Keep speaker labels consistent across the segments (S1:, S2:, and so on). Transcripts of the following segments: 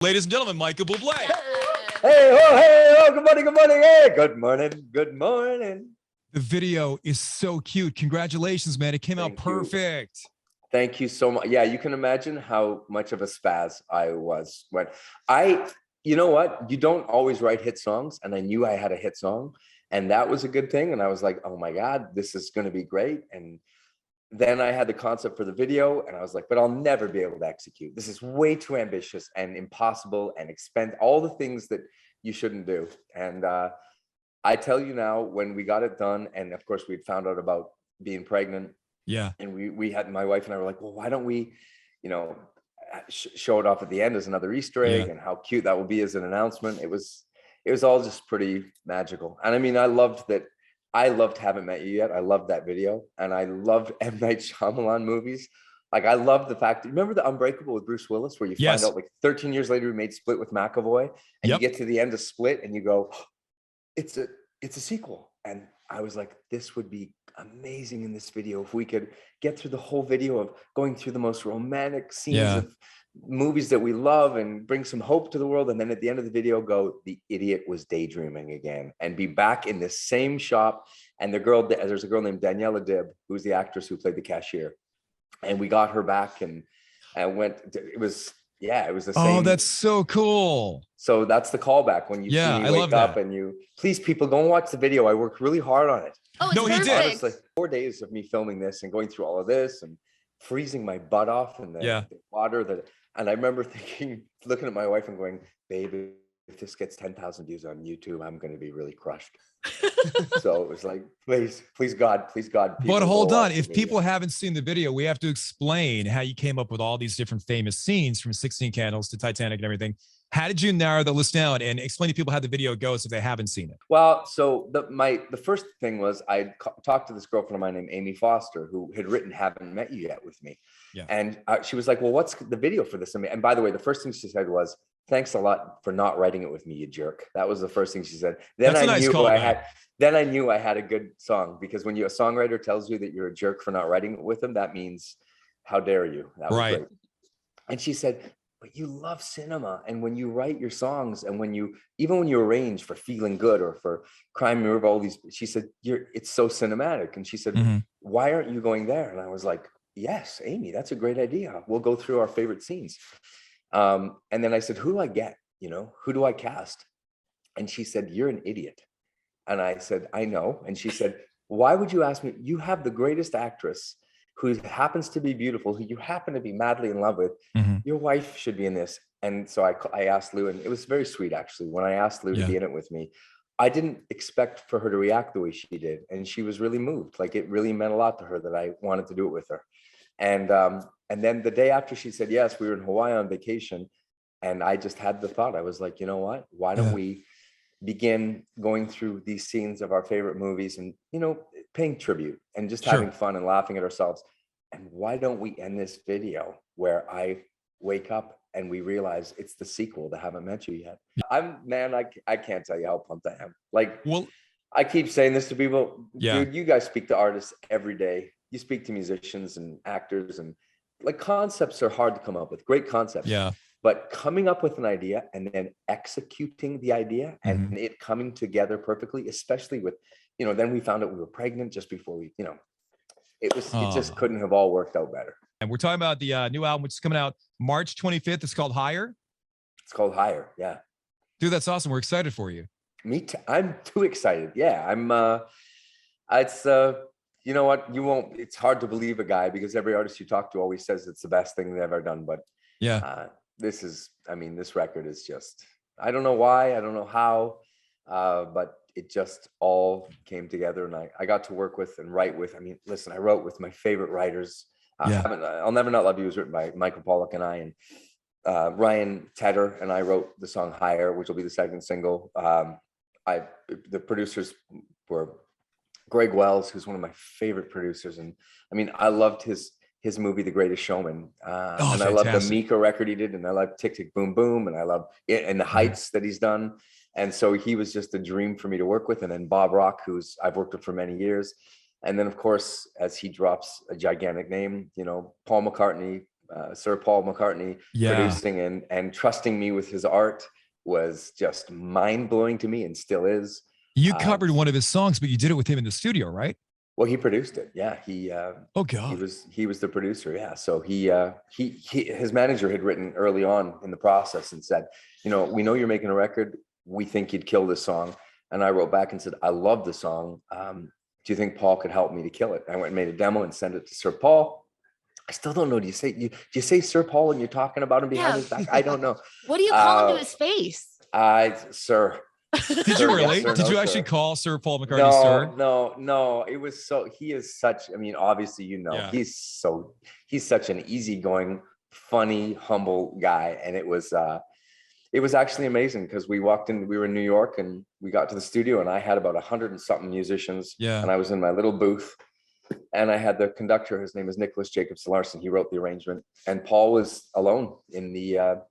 S1: Ladies and gentlemen, Michael Bublé.
S2: Hey, good morning, hey, good morning.
S1: The video is so cute. Congratulations, man. It came out perfect.
S2: Thank you so much. Yeah, you can imagine how much of a spaz I was when you know what? You don't always write hit songs, and I knew I had a hit song, and that was a good thing. And I was like, oh my God, this is going to be great. And then I had the concept for the video, and I was like, but I'll never be able to execute. This is way too ambitious and impossible and expend all the things that you shouldn't do. And I tell you now, when we got it done, and of course we'd found out about being pregnant.
S1: Yeah.
S2: And we had, my wife and I were like, well, why don't we, show it off at the end as another Easter egg, and how cute that will be as an announcement. It was all just pretty magical. And I mean, I loved Haven't Met You Yet. I loved that video, and I loved M. Night Shyamalan movies. Like, I love the fact that, remember The Unbreakable with Bruce Willis, where you find out like 13 years later, we made Split with McAvoy, and you get to the end of Split and you go, it's a sequel. And I was like, this would be amazing in this video if we could get through the whole video of going through the most romantic scenes of movies that we love and bring some hope to the world, and then at the end of the video go, the idiot was daydreaming again, and be back in the same shop. And there's a girl named Daniela Dibb, who's the actress who played the cashier, and we got her back, and it was the same.
S1: Oh, that's so cool.
S2: So that's the callback when you see me wake up, and you, please people, go and watch the video. I worked really hard on it.
S3: Oh, no, he did.
S2: Honestly, 4 days of me filming this and going through all of this and freezing my butt off in the water. And I remember thinking, looking at my wife and going, baby, if this gets 10,000 views on YouTube, I'm going to be really crushed. So it was like, please God.
S1: But hold on. If people haven't seen the video, we have to explain how you came up with all these different famous scenes, from 16 Candles to Titanic and everything. How did you narrow the list down, and explain to people how the video goes if they haven't seen it?
S2: Well, so the first thing was I talked to this girlfriend of mine named Amy Foster, who had written Haven't Met You Yet with me.
S1: Yeah.
S2: And she was like, well, what's the video for this? And by the way, the first thing she said was, thanks a lot for not writing it with me, you jerk. That was the first thing she said. Then I knew I had a good song, because when a songwriter tells you that you're a jerk for not writing it with them, that means, how dare you? That was great. And she said, but you love cinema, and when you write your songs, and even when you arrange for Feeling Good or for Crime River, all these, she said, it's so cinematic. And she said, why aren't you going there? And I was like, yes, Amy, that's a great idea. We'll go through our favorite scenes. And then I said, who do I get? Who do I cast? And she said, you're an idiot. And I said, I know. And she said, why would you ask me? You have the greatest actress who happens to be beautiful, who you happen to be madly in love with. Your wife should be in this. And so I asked Lou, and it was very sweet, actually. When I asked Lou to be in it with me, I didn't expect for her to react the way she did. And she was really moved. Like, it really meant a lot to her that I wanted to do it with her. And then the day after she said yes, we were in Hawaii on vacation. And I just had the thought, I was like, you know what? Why don't we begin going through these scenes of our favorite movies and, paying tribute and just having fun and laughing at ourselves. And why don't we end this video where I wake up and we realize it's the sequel to Haven't Met You Yet? I can't tell you how pumped I am. Like, I keep saying this to people, dude, you guys speak to artists every day. You speak to musicians and actors, and like, concepts are hard to come up with, great concepts.
S1: Yeah.
S2: But coming up with an idea and then executing the idea and it coming together perfectly, especially with, then we found out we were pregnant just before we, it just couldn't have all worked out better.
S1: And we're talking about the new album, which is coming out March 25th. It's called Higher.
S2: It's called Higher. Yeah.
S1: Dude, that's awesome. We're excited for you.
S2: Me too. I'm too excited. Yeah. It's, you know what? It's hard to believe a guy, because every artist you talk to always says it's the best thing they've ever done. But this record is just, I don't know why, I don't know how, but it just all came together, and I got to work with and write with. I mean, listen, I wrote with my favorite writers. I'll Never Not Love You was written by Michael Pollack and I, and Ryan Tedder and I wrote the song Higher, which will be the second single. The producers were Greg Wells, who's one of my favorite producers, and I mean, I loved his movie The Greatest Showman, and I love the Mika record he did, and I love Tick Tick Boom Boom, and I love it, and the Heights that he's done. And so he was just a dream for me to work with. And then Bob Rock, who's I've worked with for many years. And then, of course, as he drops a gigantic name, Paul McCartney, Sir Paul McCartney producing and trusting me with his art was just mind-blowing to me, and still is.
S1: You covered one of his songs, but you did it with him in the studio, right?
S2: Well, he produced it. Yeah, he was the producer. Yeah, so his manager had written early on in the process and said, you know, we know you're making a record. We think you'd kill this song. And I wrote back and said, I love the song. Do you think Paul could help me to kill it? I went and made a demo and sent it to Sir Paul. I still don't know. Do you say Sir Paul when you're talking about him behind his back? I don't know.
S3: What do you call him to his face?
S2: Sir.
S1: Did you really? Did you actually call Sir Paul McCartney sir?
S2: No. It was he is such, I mean, obviously, you know, he's such an easygoing, funny, humble guy. And it was actually amazing because we walked in, we were in New York and we got to the studio and I had about 100 and something musicians. Yeah. And I was in my little booth and I had the conductor, his name is Nicholas Jacobs Larson. He wrote the arrangement and Paul was alone in the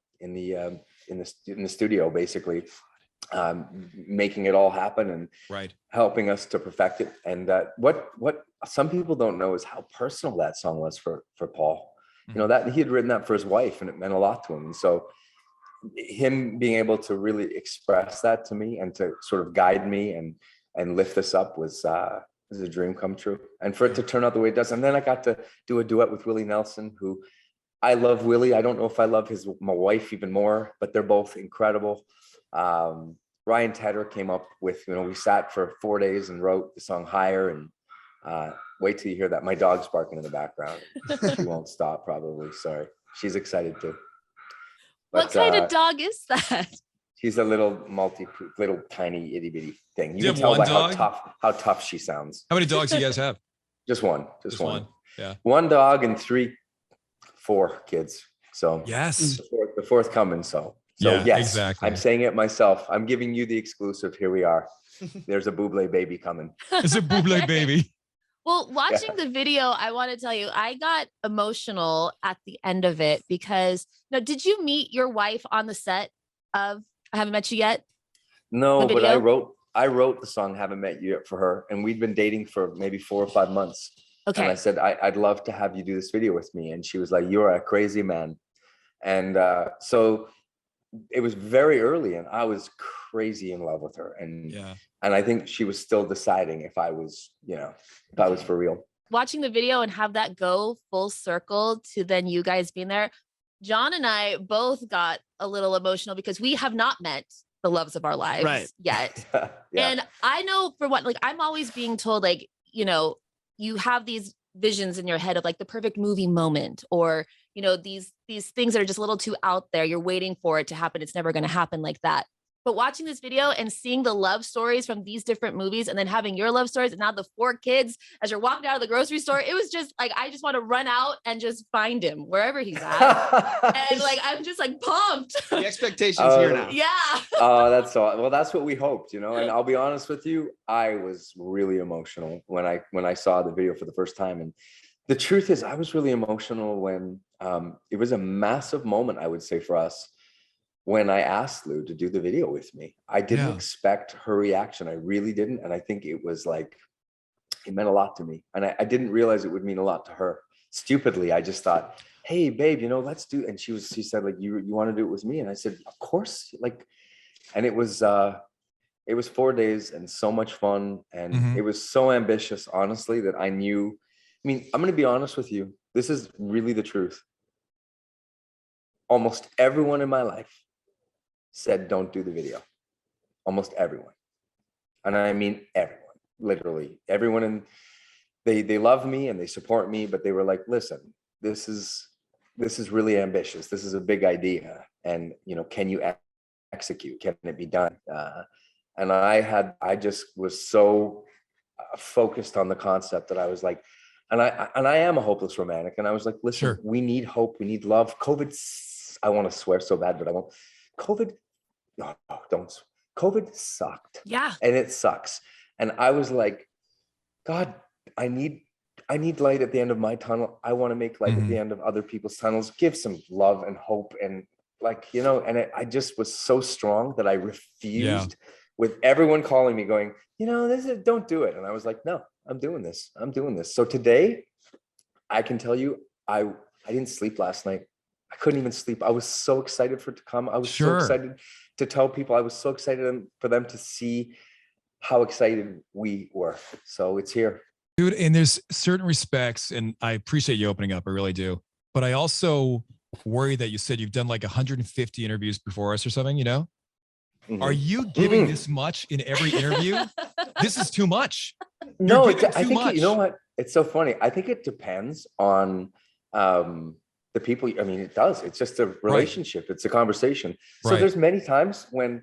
S2: studio, basically. Making it all happen and helping us to perfect it. And what some people don't know is how personal that song was for Paul. Mm-hmm. You know, that he had written that for his wife and it meant a lot to him. And so him being able to really express that to me and to sort of guide me and lift us up was a dream come true. And for it to turn out the way it does. And then I got to do a duet with Willie Nelson, who I love Willie. I don't know if I love my wife even more, but they're both incredible. Ryan Tedder came up with, you know, we sat for 4 days and wrote the song Higher, and wait till you hear that. My dog's barking in the background. She won't stop probably. Sorry. She's excited too. But,
S3: what kind of dog is that?
S2: She's a little tiny itty bitty thing. You can tell by how tough she sounds.
S1: How many dogs do you guys have?
S2: Just one. Just one.
S1: Yeah.
S2: One dog and 4 kids. So
S1: yes,
S2: the fourth coming. So yes, exactly. I'm saying it myself. I'm giving you the exclusive. Here we are. There's a Bublé baby coming.
S1: It's a Bublé baby.
S3: Well, watching the video, I want to tell you, I got emotional at the end of it because now, did you meet your wife on the set of I Haven't Met You Yet?
S2: No, but I wrote the song Haven't Met You Yet for her, and we'd been dating for maybe 4 or 5 months. Okay. And I said, I'd love to have you do this video with me. And she was like, you're a crazy man. And so it was very early and I was crazy in love with her. And I think she was still deciding if I was, if I was for real.
S3: Watching the video and have that go full circle to then you guys being there, John and I both got a little emotional because we have not met the loves of our lives yet. And I know for what, like, I'm always being told, like, you have these visions in your head of like the perfect movie moment, or, these things that are just a little too out there. You're waiting for it to happen. It's never going to happen like that. But watching this video and seeing the love stories from these different movies and then having your love stories and now the 4 kids as you're walking out of the grocery store, it was just like, I just want to run out and just find him wherever he's at. And like, I'm just like pumped.
S4: The expectation's here now.
S3: Yeah.
S2: That's all. Well, that's what we hoped, and I'll be honest with you. I was really emotional when I saw the video for the first time. And the truth is I was really emotional when it was a massive moment, I would say, for us. When I asked Lou to do the video with me, I didn't expect her reaction. I really didn't. And I think it was like, it meant a lot to me. And I didn't realize it would mean a lot to her. Stupidly, I just thought, hey, babe, let's do. And she said, like, you want to do it with me? And I said, of course. And it was 4 days and so much fun. And it was so ambitious, honestly, that I knew, I'm going to be honest with you. This is really the truth. Almost everyone in my life said, don't do the video. Almost everyone. And I mean, everyone, literally everyone. And they love me and they support me, but they were like, listen, this is really ambitious. This is a big idea. And, can you execute? Can it be done? And I just was so focused on the concept that I was like, and I am a hopeless romantic. And I was like, listen, we need hope. We need love. I want to swear so bad, but I won't. COVID sucked.
S3: Yeah.
S2: And it sucks. And I was like, God, I need light at the end of my tunnel. I want to make light at the end of other people's tunnels. Give some love and hope. And I just was so strong that I refused with everyone calling me going, don't do it. And I was like, no, I'm doing this. So today I can tell you, I didn't sleep last night. I couldn't even sleep. I was so excited for it to come. I was so excited to tell people. I was so excited for them to see how excited we were. So it's here.
S1: Dude, and there's certain respects, and I appreciate you opening up. I really do. But I also worry that you said you've done like 150 interviews before us or something, you know? Mm-hmm. Are you giving this much in every interview? This is too much.
S2: No, I think, you know what? It's so funny. I think it depends on the people. I mean, it does. It's just a relationship. Right. It's a conversation. So there's many times when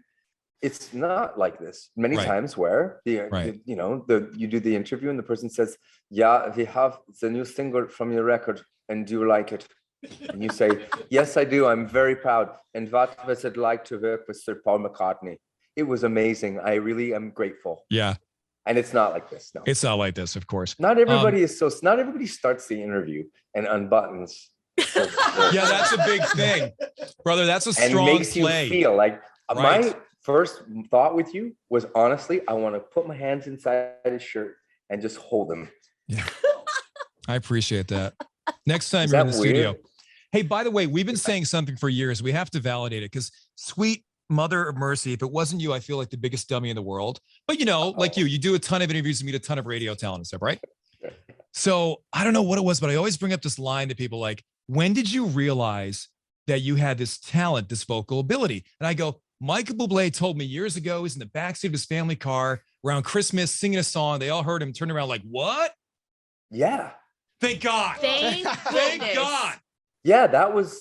S2: it's not like this. Many times where you do the interview and the person says, "Yeah, we have the new single from your record, and do you like it?" And you say, "Yes, I do. I'm very proud. And what was it like to work with Sir Paul McCartney? It was amazing. I really am grateful."
S1: Yeah.
S2: And it's not like this. No,
S1: it's not like this. Of course,
S2: not everybody is so. Not everybody starts the interview and unbuttons.
S1: Yeah, that's a big thing, brother. That's a strong
S2: and makes
S1: play.
S2: You feel like my first thought with you was honestly, I want to put my hands inside his shirt and just hold him.
S1: Yeah, I appreciate that. Next time you're in the studio. Hey, by the way, we've been saying something for years. We have to validate it because sweet mother of mercy, if it wasn't you, I feel like the biggest dummy in the world. But you know, like you do a ton of interviews and meet a ton of radio talent and stuff, right? So I don't know what it was, but I always bring up this line to people like, when did you realize that you had this talent, this vocal ability? And I go, Michael Bublé told me years ago, he's in the backseat of his family car around Christmas singing a song. They all heard him turn around like, what?
S2: Yeah.
S1: Thank God. Thank God.
S2: Yeah,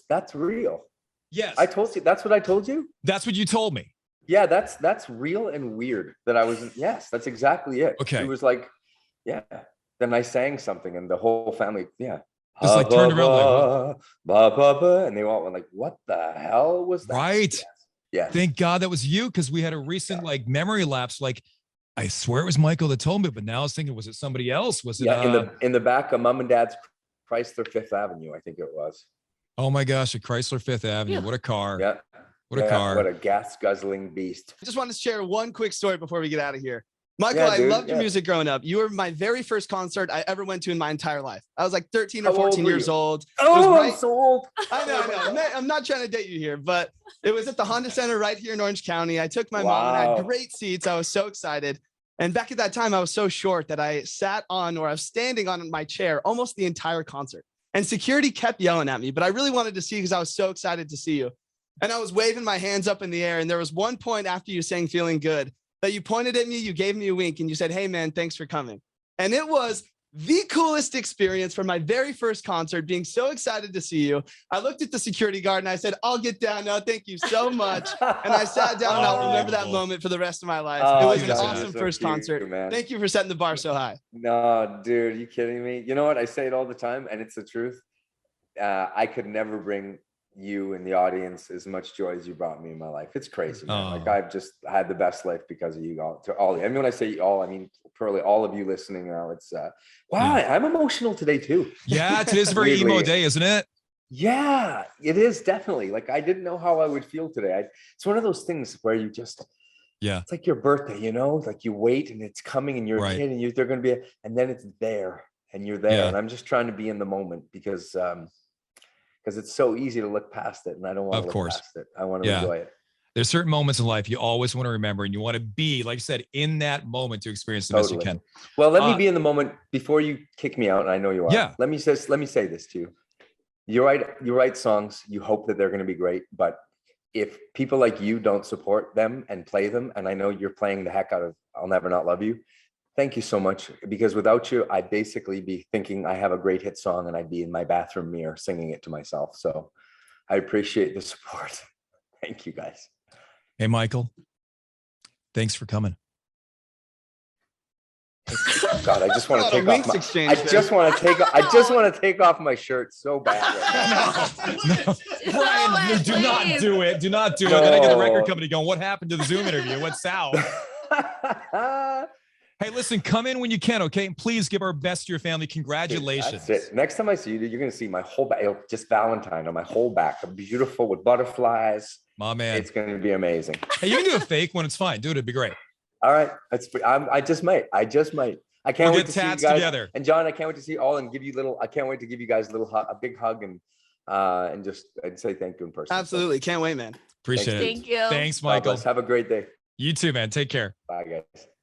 S2: that's real.
S1: Yes.
S2: I told you. That's what I told you.
S1: That's what you told me.
S2: Yeah, that's real and weird that I was. Yes, that's exactly it.
S1: Okay.
S2: It was like, yeah. Then I sang something and the whole family,
S1: just like turned around like,
S2: and they all went like, what the hell was that?
S1: Right.
S2: Yeah.
S1: Thank God that was you, because we had a recent like memory lapse. Like, I swear it was Michael that told me, but now I was thinking, was it somebody else? Was it
S2: in the back of Mom and Dad's Chrysler Fifth Avenue? I think it was.
S1: Oh my gosh, a Chrysler Fifth Avenue. What a car.
S2: Yeah.
S1: What a car.
S2: What a gas guzzling beast.
S4: I just want to share one quick story before we get out of here. Michael, I loved your music growing up. You were my very first concert I ever went to in my entire life. I was like 13 or 14 years old.
S2: Oh, I'm so old.
S4: I know. I'm not trying to date you here, but it was at the Honda Center right here in Orange County. I took my mom and I had great seats. I was so excited. And back at that time, I was so short that I sat on, or I was standing on my chair almost the entire concert. And security kept yelling at me, but I really wanted to see you because I was so excited to see you. And I was waving my hands up in the air. And there was one point after you sang Feeling Good that you pointed at me, you gave me a wink, and you said, "Hey man, thanks for coming." And it was the coolest experience for my very first concert, being so excited to see you. I looked at the security guard and I said, "I'll get down now. Thank you so much." And I sat down and I'll remember that moment for the rest of my life. It was an awesome first concert. Man. Thank you for setting the bar so high.
S2: No, dude, you kidding me? You know what? I say it all the time and it's the truth. I could never bring you and the audience as much joy as you brought me in my life. It's crazy, man. Like I've just had the best life because of you all. To all, I mean, when I say all, I mean probably all of you listening now. It's wow, I'm emotional today too.
S1: Yeah, today's a very emo day, isn't it?
S2: Yeah, it is definitely. Like I didn't know how I would feel today. It's one of those things where you just, it's like your birthday, you know, like you wait and it's coming and you're a kid and they're going to be, and then it's there and you're there. And I'm just trying to be in the moment because it's so easy to look past it, and I don't want to look past it. I want to enjoy it.
S1: There's certain moments in life you always want to remember, and you want to be, like I said, in that moment to experience the best you can.
S2: Well, let me be in the moment before you kick me out, and I know you are.
S1: Yeah.
S2: Let me say this to you. You write songs. You hope that they're going to be great, but if people like you don't support them and play them, and I know you're playing the heck out of "I'll Never Not Love You," thank you so much, because without you, I'd basically be thinking I have a great hit song and I'd be in my bathroom mirror singing it to myself. So I appreciate the support. Thank you, guys.
S1: Hey, Michael, thanks for coming.
S2: God, I just want to take off my, I just want to take off my shirt so bad.
S1: No. Brian, do not do it. Do not do it. Then I get the record company going, what happened to the Zoom interview? What's south? Hey, listen, come in when you can, okay? And please give our best to your family. Congratulations.
S2: That's it. Next time I see you, you're going to see my whole back, just Valentine on my whole back. Beautiful with butterflies.
S1: My man.
S2: It's going to be amazing.
S1: Hey, you can do a fake one. It's fine. Do it. It'd be great.
S2: All right. I just might. I can't
S1: we'll
S2: wait
S1: get
S2: to see you
S1: tats
S2: guys
S1: together.
S2: And John, I can't wait to see you all and give you I can't wait to give you guys a big hug and just I'd say thank you in person.
S4: Absolutely. Can't wait, man.
S1: Appreciate it.
S3: Thank you.
S1: Thanks, Michael.
S2: Have a great day.
S1: You too, man. Take care.
S2: Bye, guys.